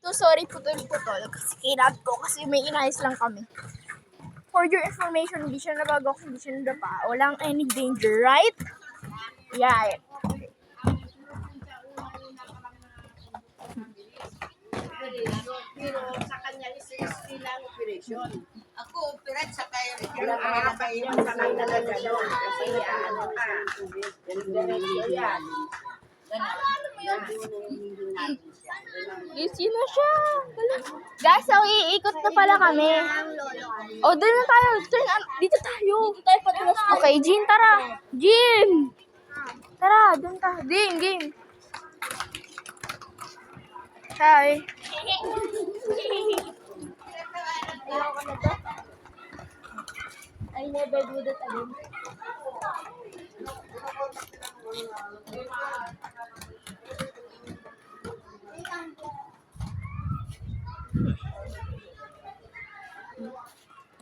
So sorry putol-putol kasi kinat ko kasi may inayos lang kami. For your information, hindi siya nabagok, hindi siya nadapa. Walang any danger, right? Yeah. Pero sa kanya is lang operation. Ako, operate sa kaya nakakailan sa kanya na gano'n. Kasi ano ka, yan. Easy na siya. Guys, so iikot na pala kami. Oh, doon na tayo. Dito tayo. Okay, Jean, tara. Jean! Tara, doon tayo. Game. Hi. I never do that again.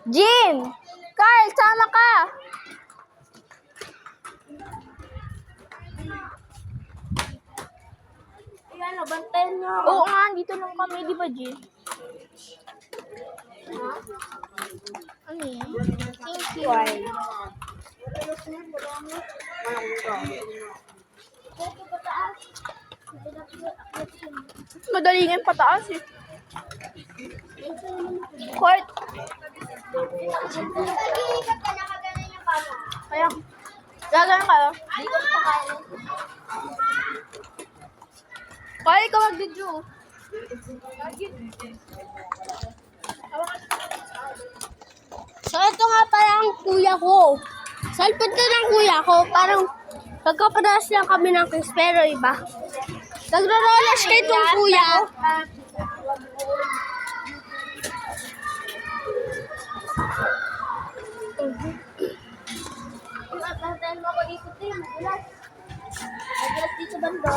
Jean! Carl, sama ka! Ayan, nabantayan niyo. Oo nga, dito lang kami, di ba, Jean? Ano yan? Thank you. Madali nga yung pataas eh. Court. Kaya, gagawin kayo. Kaya ikaw mag-video. So, ito nga pala ang kuya ko. Salpad ka ng kuya ko. Parang pagkapadalas lang kami ng kiss. Pero iba. Nagro-roller skate yung kuya. Nagulat dito bando.